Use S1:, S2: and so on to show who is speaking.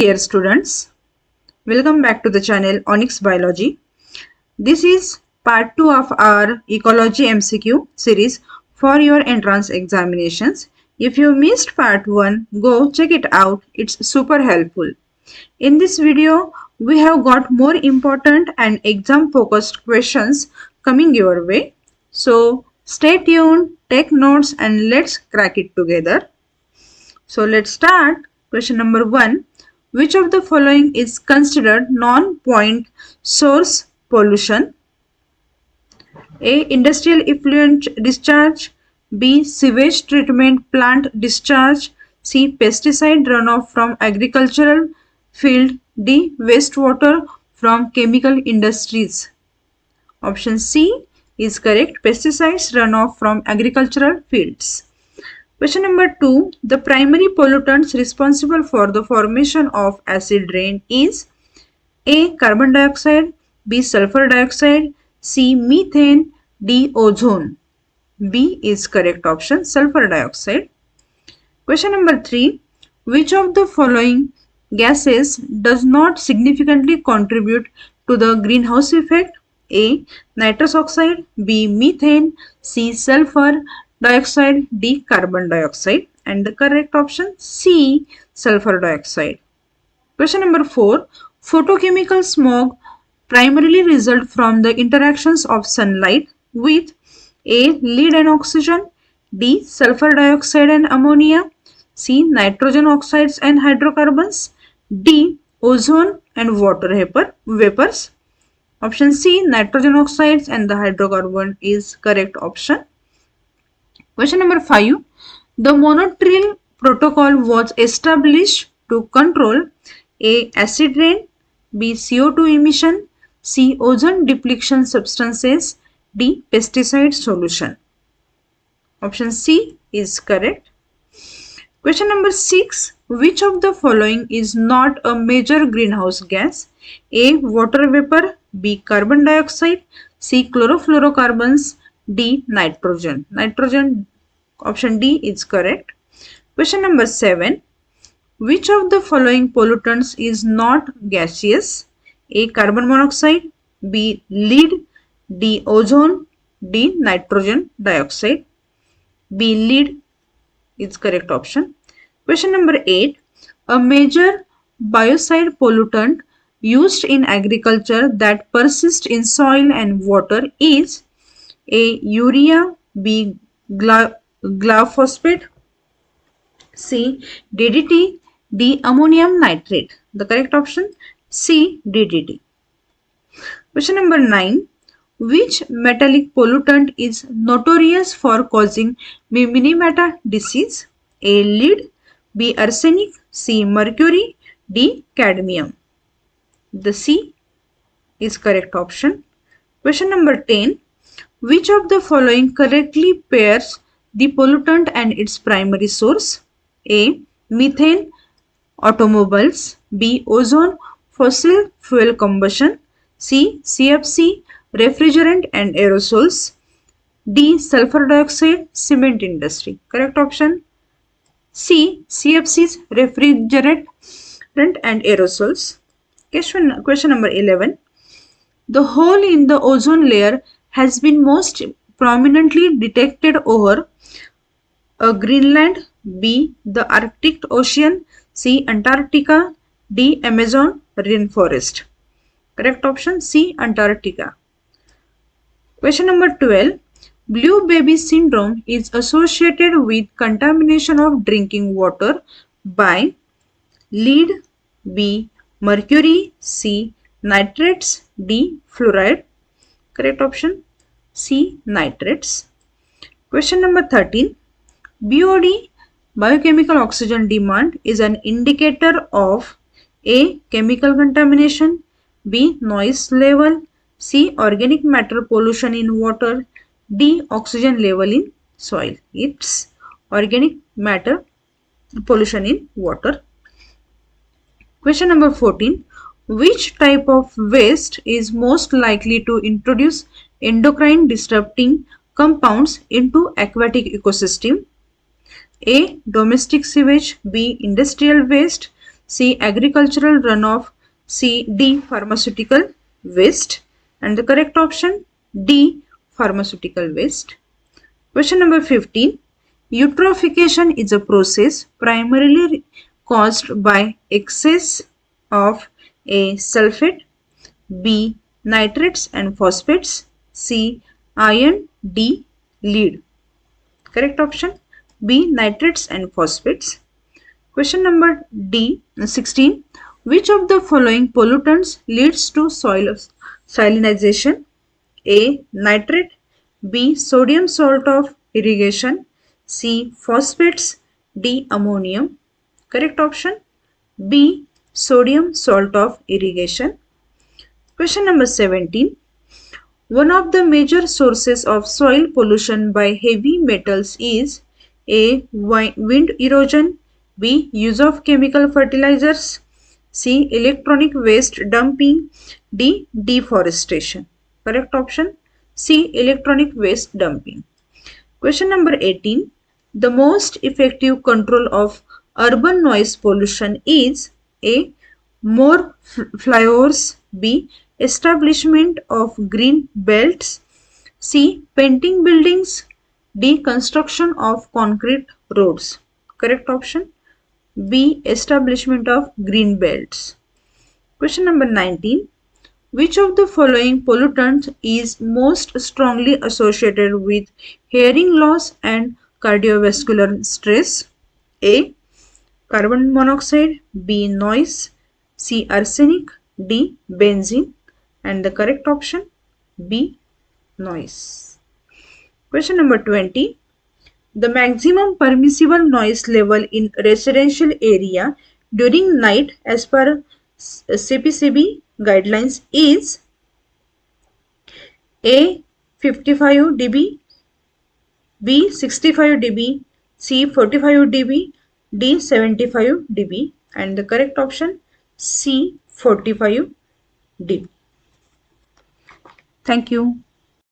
S1: dear students, welcome back to the channel Onyx Biology. This is part 2 of our Ecology MCQ series for your entrance examinations. If you missed part 1, go check it out. It's super helpful. In this video, we have got more important and exam focused questions coming your way. So stay tuned, take notes and let's crack it together. So let's start. Question number 1. Which of the following is considered non-point source pollution? A. Industrial effluent discharge. B. Sewage treatment plant discharge. C. Pesticide runoff from agricultural field. D. Wastewater from chemical industries. Option C is correct. Pesticides runoff from agricultural fields. Question number 2. The primary pollutants responsible for the formation of acid rain is A. Carbon dioxide, B. Sulfur dioxide, C. Methane, D. Ozone. B is correct option, sulfur dioxide. Question number 3. Which of the following gases does not significantly contribute to the greenhouse effect? A. Nitrous oxide, B. Methane, C. Sulfur dioxide, D. Carbon dioxide. And the correct option C. Sulfur dioxide. Question number 4. Photochemical smog primarily result from the interactions of sunlight with A. Lead and oxygen, D. Sulfur dioxide and ammonia, C. Nitrogen oxides and hydrocarbons, D. Ozone and water vapors. Option C. Nitrogen oxides and the hydrocarbon is correct option. Question number 5. The Montreal Protocol was established to control A. Acid rain, B. CO2 emission, C. Ozone depletion substances, D. Pesticide solution. Option C is correct. Question number 6. Which of the following is not a major greenhouse gas? A. Water vapor, B. Carbon dioxide, C. Chlorofluorocarbons, D. Nitrogen. Option D is correct. Question number 7. Which of the following pollutants is not gaseous? A. Carbon monoxide, B. Lead, D. Ozone, D. Nitrogen dioxide. B. Lead is correct option. Question number 8. A major biocide pollutant used in agriculture that persists in soil and water is A. Urea, B. Glyphosate, C. DDT, D. Ammonium nitrate. The correct option C. DDT. Question number 9. Which metallic pollutant is notorious for causing Minamata disease? A. Lead, B. Arsenic, C. Mercury, D. Cadmium. The C is correct option. Question number 10. Which of the following correctly pairs the pollutant and its primary source? A. Methane, automobiles, B. Ozone, fossil fuel combustion, C. CFC, refrigerant and aerosols, D. Sulfur dioxide, cement industry. Correct option C. CFCs, refrigerant and aerosols. Question number 11. The hole in the ozone layer has been most prominently detected over A. Greenland, B. the Arctic Ocean, C. Antarctica, D. Amazon rainforest. Correct option C. Antarctica. Question number 12. Blue baby syndrome is associated with contamination of drinking water by lead, B. mercury, C. nitrates, D. fluoride. Correct option C. nitrates. Question number 13. BOD, biochemical oxygen demand, is an indicator of A. chemical contamination, B. noise level, C. organic matter pollution in water, D. oxygen level in soil. It's organic matter pollution in water. Question number 14. Which type of waste is most likely to introduce endocrine disrupting compounds into aquatic ecosystem? A. Domestic sewage, B. Industrial waste, C. Agricultural runoff. D. Pharmaceutical waste. And the correct option D. Pharmaceutical waste. Question number 15. Eutrophication is a process primarily caused by excess of A. Sulfate, B. Nitrates and phosphates, C. Iron, D. Lead. Correct option B. Nitrates and phosphates. Question number 16. Which of the following pollutants leads to soil salinization? A. Nitrate, B. Sodium salt of irrigation, C. Phosphates, D. Ammonium. Correct option B. Sodium salt of irrigation. Question number 17. One of the major sources of soil pollution by heavy metals is A. Wind erosion, B. Use of chemical fertilizers, C. Electronic waste dumping, D. Deforestation. Correct option C. Electronic waste dumping. Question number 18. The most effective control of urban noise pollution is A. More flyovers, B. Establishment of green belts, C. Painting buildings, D. Construction of concrete roads. Correct option B. Establishment of green belts. Question number 19. Which of the following pollutants is most strongly associated with hearing loss and cardiovascular stress? A. Carbon monoxide, B. Noise, C. Arsenic, D. Benzene. And the correct option B. Noise. Question number 20. The maximum permissible noise level in residential area during night as per CPCB guidelines is A. 55 dB, B. 65 dB, C. 45 dB, D. 75 dB. And the correct option C. 45 dB. Thank you.